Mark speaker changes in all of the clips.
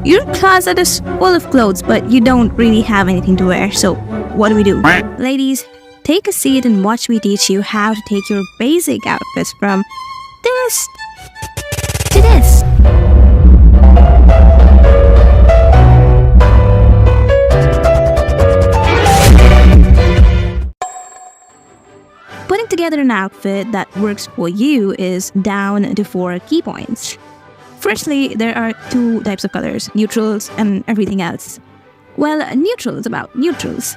Speaker 1: Your closet is full of clothes, but you don't really have anything to wear, so what do? Ladies, take a seat and watch me teach you how to take your basic outfits from this to this. Putting together an outfit that works for you is down to 4 key points. Firstly, there are 2 types of colors, neutrals and everything else. Well, neutral is about neutrals.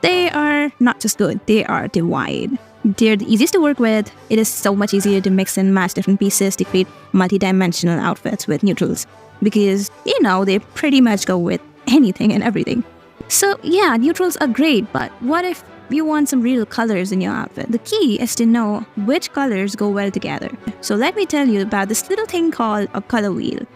Speaker 1: They are not just good, they are divine. They're the easiest to work with. It is so much easier to mix and match different pieces to create multi-dimensional outfits with neutrals. Because, they pretty much go with anything and everything. So yeah, neutrals are great, but what if you want some real colors in your outfit? The key is to know which colors go well together. So let me tell you about this little thing called a color wheel.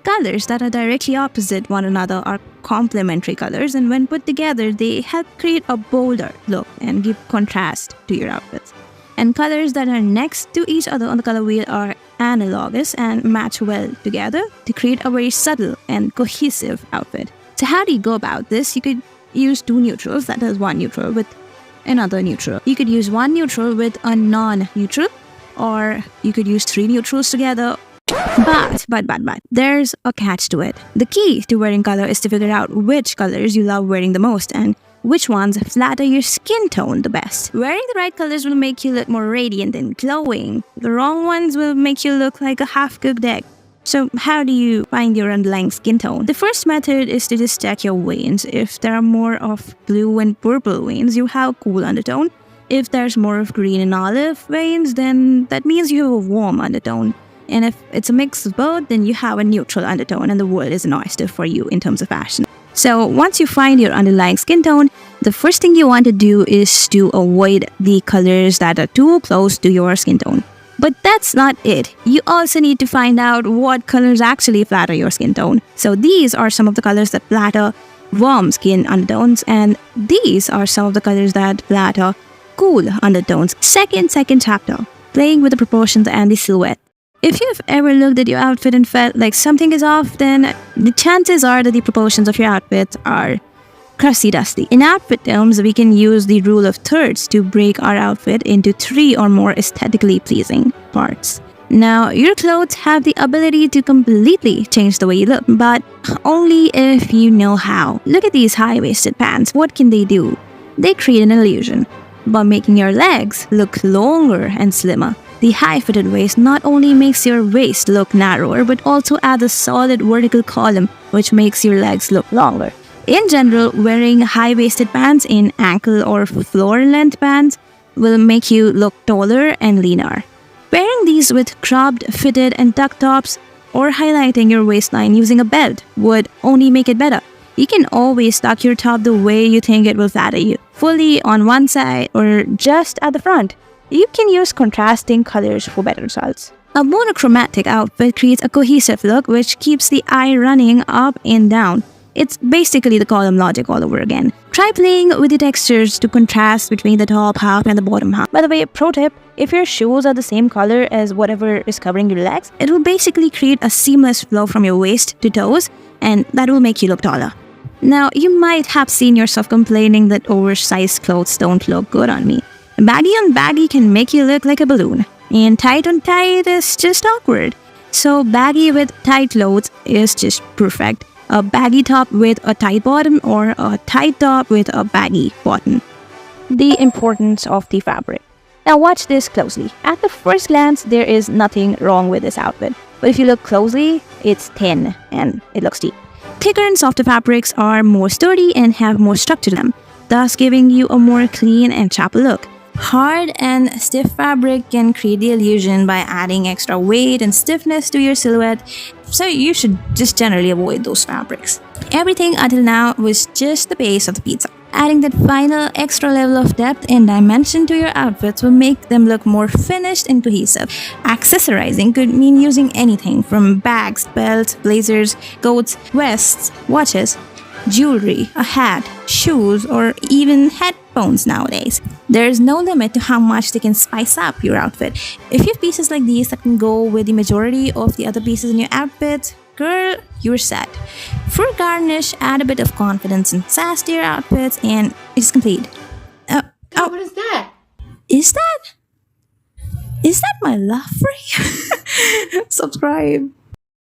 Speaker 1: Colors that are directly opposite one another are complementary colors, and when put together, they help create a bolder look and give contrast to your outfits. And colors that are next to each other on the color wheel are analogous and match well together to create a very subtle and cohesive outfit. So how do you go about this? You could use 2 neutrals, that is 1 neutral with another neutral. You could use 1 neutral with a non-neutral, or you could use 3 neutrals together. But, there's a catch to it. The key to wearing color is to figure out which colors you love wearing the most and which ones flatter your skin tone the best. Wearing the right colors will make you look more radiant and glowing. The wrong ones will make you look like a half-cooked egg. So how do you find your underlying skin tone? The first method is to just check your veins. If there are more of blue and purple veins, you have a cool undertone. If there's more of green and olive veins, then that means you have a warm undertone. And if it's a mix of both, then you have a neutral undertone and the world is an oyster for you in terms of fashion. So once you find your underlying skin tone, the first thing you want to do is to avoid the colors that are too close to your skin tone. But that's not it. You also need to find out what colors actually flatter your skin tone. So these are some of the colors that flatter warm skin undertones, and these are some of the colors that flatter cool undertones. Second chapter, playing with the proportions and the silhouette. If you've ever looked at your outfit and felt like something is off, then the chances are that the proportions of your outfit are crusty-dusty. In outfit terms, we can use the rule of thirds to break our outfit into 3 or more aesthetically pleasing parts. Now, your clothes have the ability to completely change the way you look, but only if you know how. Look at these high-waisted pants. What can they do? They create an illusion by making your legs look longer and slimmer. The high-fitted waist not only makes your waist look narrower, but also adds a solid vertical column, which makes your legs look longer. In general, wearing high-waisted pants in ankle or floor-length pants will make you look taller and leaner. Pairing these with cropped, fitted, and tuck tops or highlighting your waistline using a belt would only make it better. You can always tuck your top the way you think it will flatter you, fully on one side or just at the front. You can use contrasting colors for better results. A monochromatic outfit creates a cohesive look which keeps the eye running up and down. It's basically the column logic all over again. Try playing with the textures to contrast between the top half and the bottom half. By the way, pro tip, if your shoes are the same color as whatever is covering your legs, it will basically create a seamless flow from your waist to toes, and that will make you look taller. Now, you might have seen yourself complaining that oversized clothes don't look good on me. Baggy on baggy can make you look like a balloon, and tight on tight is just awkward. So baggy with tight clothes is just perfect. A baggy top with a tight bottom or a tight top with a baggy bottom. The importance of the fabric. Now watch this closely. At the first glance, there is nothing wrong with this outfit. But if you look closely, it's thin and it looks cheap. Thicker and softer fabrics are more sturdy and have more structure to them, thus giving you a more clean and sharp look. Hard and stiff fabric can create the illusion by adding extra weight and stiffness to your silhouette, so you should just generally avoid those fabrics. Everything until now was just the base of the pizza. Adding that final extra level of depth and dimension to your outfits will make them look more finished and cohesive. Accessorizing could mean using anything from bags, belts, blazers, coats, vests, watches, jewelry, a hat, shoes, or even headphones nowadays. There's no limit to how much they can spice up your outfit. If you have pieces like these that can go with the majority of the other pieces in your outfit, girl, you're set. For garnish, add a bit of confidence and sass to your outfits, and it's complete. Uh,
Speaker 2: God,
Speaker 1: oh,
Speaker 2: what is that?
Speaker 1: is that? Is that my love for you? Subscribe.